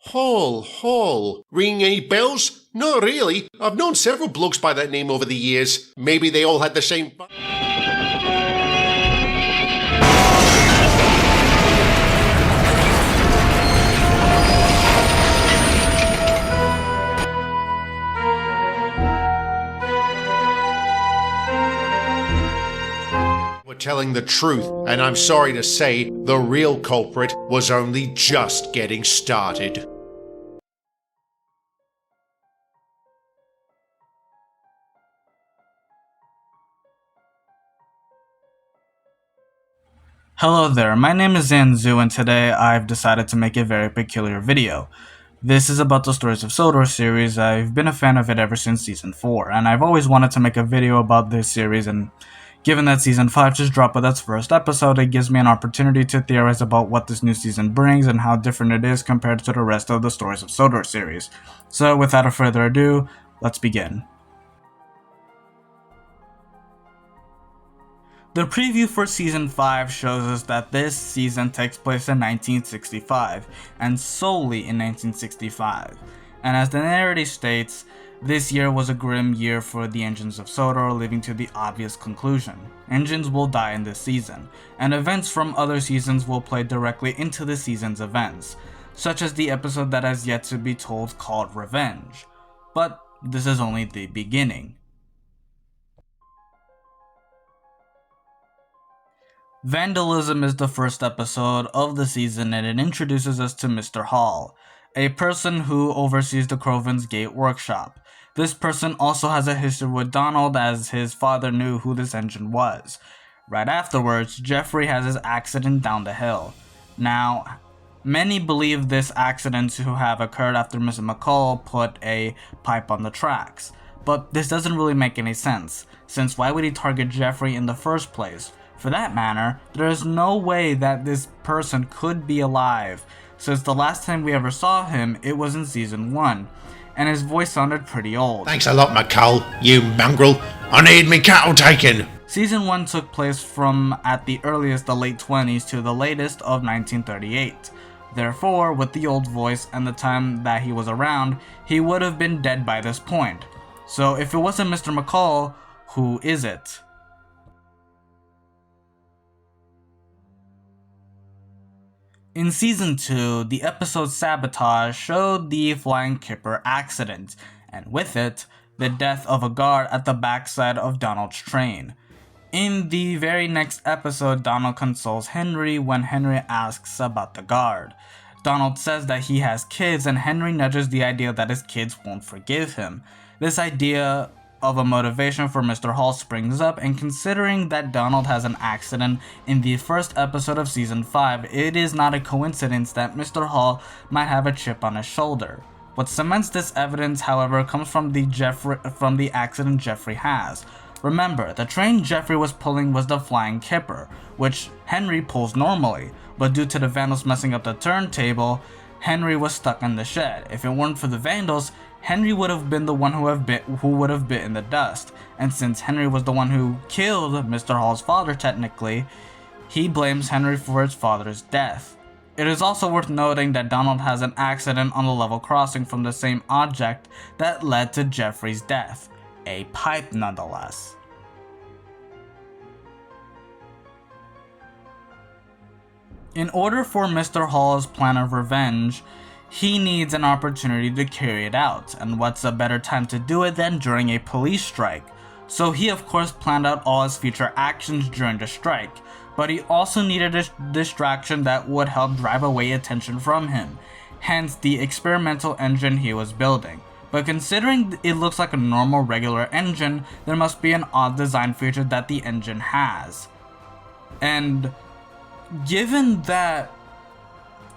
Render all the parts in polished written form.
Hall. Ring any bells? Not really. I've known several blokes by that name over the years. Maybe they all had the same... We're telling the truth, and I'm sorry to say, the real culprit was only just getting started. Hello there, my name is Zanzu, and today I've decided to make a very peculiar video. This is about the Stories of Sodor series. I've been a fan of it ever since Season 4, and I've always wanted to make a video about this series, and given that Season 5 just dropped with its first episode, it gives me an opportunity to theorize about what this new season brings and how different it is compared to the rest of the Stories of Sodor series. So without further ado, let's begin. The preview for Season 5 shows us that this season takes place in 1965, and solely in 1965. And as the narrative states, this year was a grim year for the engines of Sodor, leading to the obvious conclusion. Engines will die in this season, and events from other seasons will play directly into the season's events, such as the episode that has yet to be told called Revenge. But this is only the beginning. Vandalism is the first episode of the season, and it introduces us to Mr. Hall, a person who oversees the Croven's Gate workshop. This person also has a history with Donald, as his father knew who this engine was. Right afterwards, Jeffrey has his accident down the hill. Now, many believe this accident to have occurred after Mr. McCall put a pipe on the tracks, but this doesn't really make any sense, since why would he target Jeffrey in the first place? For that matter, there is no way that this person could be alive, since the last time we ever saw him, it was in Season 1, and his voice sounded pretty old. Thanks a lot, McCall, you mongrel. I need me cattle taken. Season 1 took place from at the earliest the late 20s to the latest of 1938. Therefore, with the old voice and the time that he was around, he would have been dead by this point. So if it wasn't Mr. McCall, who is it? In Season 2, the episode Sabotage showed the flying kipper accident, and with it, the death of a guard at the backside of Donald's train. In the very next episode, Donald consoles Henry when Henry asks about the guard. Donald says that he has kids, and Henry nudges the idea that his kids won't forgive him. This idea of a motivation for Mr. Hall springs up, and considering that Donald has an accident in the first episode of Season 5, it is not a coincidence that Mr. Hall might have a chip on his shoulder. What cements this evidence, however, comes from the accident Jeffrey has. Remember, the train Jeffrey was pulling was the flying kipper, which Henry pulls normally, but due to the vandals messing up the turntable, Henry was stuck in the shed. If it weren't for the vandals, Henry would have been the one who would have bitten the dust, and since Henry was the one who killed Mr. Hall's father technically, he blames Henry for his father's death. It is also worth noting that Donald has an accident on the level crossing from the same object that led to Jeffrey's death, a pipe nonetheless. In order for Mr. Hall's plan of revenge, he needs an opportunity to carry it out, and what's a better time to do it than during a police strike? So he of course planned out all his future actions during the strike, but he also needed a distraction that would help drive away attention from him, hence the experimental engine he was building. But considering it looks like a normal regular engine, there must be an odd design feature that the engine has. And given that,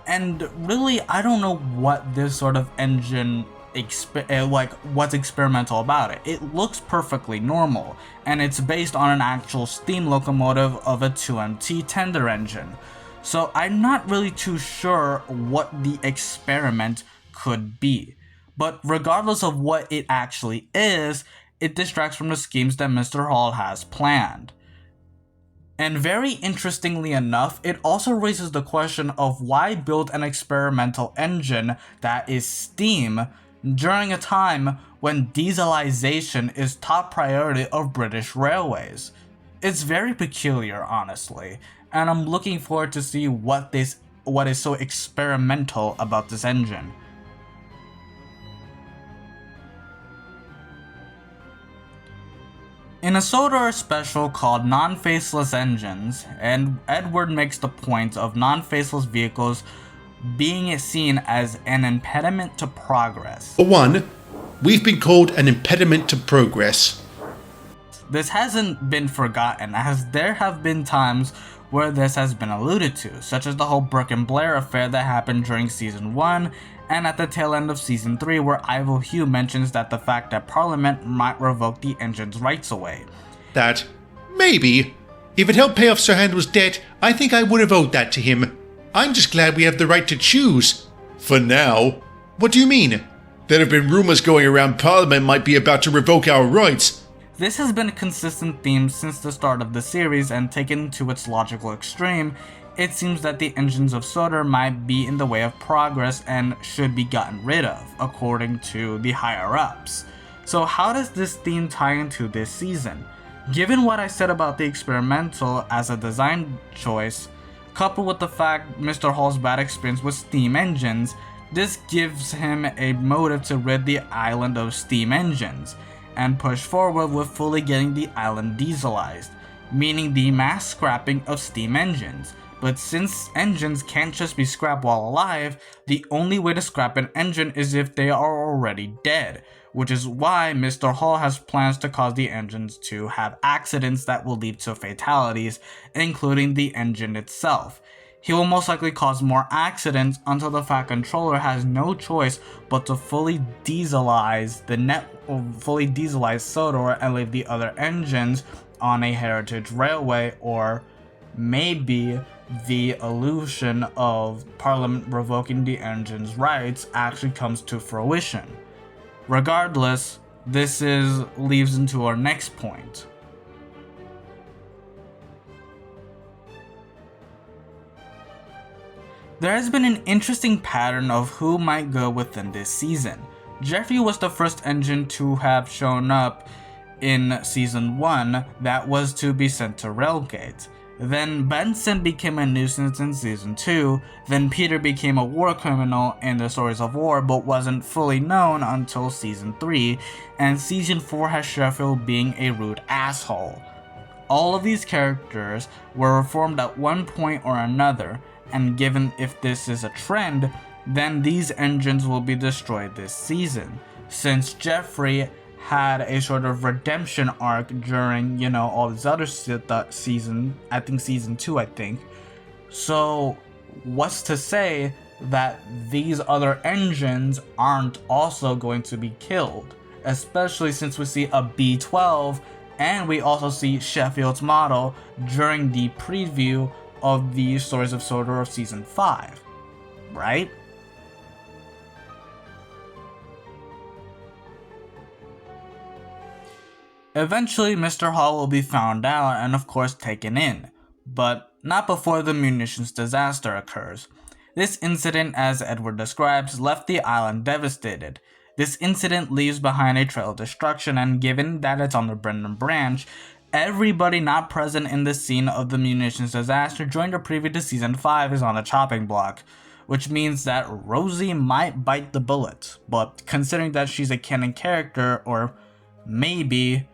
and really I don't know what this sort of engine what's experimental about it. It looks perfectly normal, and it's based on an actual steam locomotive of a 2MT tender engine. So I'm not really too sure what the experiment could be. But regardless of what it actually is, it distracts from the schemes that Mr. Hall has planned. And very interestingly enough, it also raises the question of why build an experimental engine that is steam during a time when dieselization is top priority of British railways. It's very peculiar, honestly, and I'm looking forward to see what is so experimental about this engine. In a Sodor special called Non-Faceless Engines, and Edward makes the point of non-faceless vehicles being seen as an impediment to progress. For one, we've been called an impediment to progress. This hasn't been forgotten, as there have been times where this has been alluded to, such as the whole Brooke and Blair affair that happened during Season 1, and at the tail end of Season 3 where Ivo Hugh mentions that the fact that Parliament might revoke the engine's rights away. That, maybe, if it helped pay off Sir Handel's debt, I think I would have owed that to him. I'm just glad we have the right to choose. For now. What do you mean? There have been rumours going around Parliament might be about to revoke our rights. This has been a consistent theme since the start of the series, and taken to its logical extreme, it seems that the engines of Sodor might be in the way of progress and should be gotten rid of, according to the higher-ups. So how does this theme tie into this season? Given what I said about the experimental as a design choice, coupled with the fact Mr. Hall's bad experience with steam engines, this gives him a motive to rid the island of steam engines, and push forward with fully getting the island dieselized, meaning the mass scrapping of steam engines. But since engines can't just be scrapped while alive, the only way to scrap an engine is if they are already dead, which is why Mr. Hall has plans to cause the engines to have accidents that will lead to fatalities, including the engine itself. He will most likely cause more accidents until the Fat Controller has no choice but to fully dieselize Sodor and leave the other engines on a heritage railway, or maybe the illusion of Parliament revoking the engine's rights actually comes to fruition. Regardless, this leads into our next point. There has been an interesting pattern of who might go within this season. Jeffrey was the first engine to have shown up in Season 1 that was to be sent to Railgate. Then Benson became a nuisance in Season 2, then Peter became a war criminal in the Stories of War but wasn't fully known until Season 3, and Season 4 has Sheffield being a rude asshole. All of these characters were reformed at one point or another, and given if this is a trend, then these engines will be destroyed this season, since Jeffrey had a sort of redemption arc during, all these other season, I think Season 2, So what's to say that these other engines aren't also going to be killed, especially since we see a B12 and we also see Sheffield's model during the preview of the Stories of Sodor of Season 5, right? Eventually, Mr. Hall will be found out and of course taken in, but not before the munitions disaster occurs. This incident, as Edward describes, left the island devastated. This incident leaves behind a trail of destruction, and given that it's on the Brendan branch, everybody not present in the scene of the munitions disaster during the preview to Season 5 is on the chopping block, which means that Rosie might bite the bullet, but considering that she's a canon character, or maybe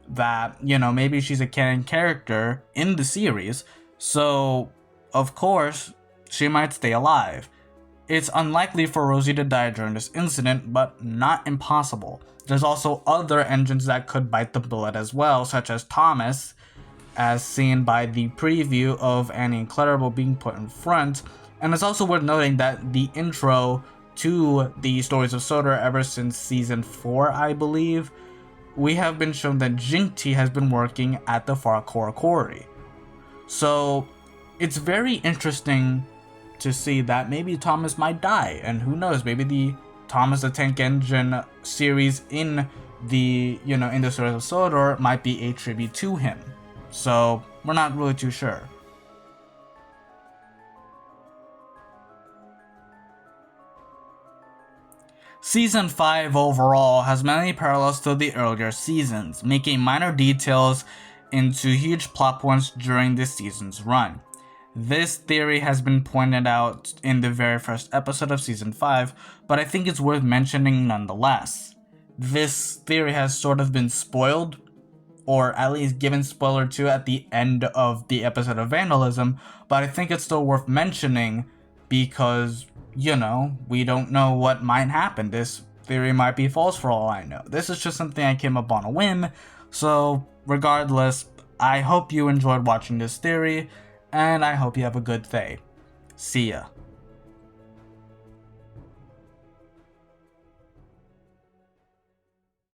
that, maybe she's a canon character in the series, so of course she might stay alive. It's unlikely for Rosie to die during this incident, but not impossible. There's also other engines that could bite the bullet as well, such as Thomas, as seen by the preview of Annie and Clarabelle being put in front. And it's also worth noting that the intro to the Stories of Sodor ever since Season 4, I believe, we have been shown that Jinty has been working at the Farquhar Quarry. So it's very interesting to see that maybe Thomas might die, and who knows, maybe the Thomas the Tank Engine series in the, in the Stories of Sodor might be a tribute to him. So We're not really too sure. Season 5 overall has many parallels to the earlier seasons, making minor details into huge plot points during this season's run. This theory has been pointed out in the very first episode of Season 5, but I think it's worth mentioning nonetheless. This theory has sort of been spoiled, or at least given spoiler to at the end of the episode of Vandalism, but I think it's still worth mentioning because, you know, we don't know what might happen. This theory might be false for all I know. This is just something I came up on a whim, so regardless, I hope you enjoyed watching this theory, and I hope you have a good day. See ya.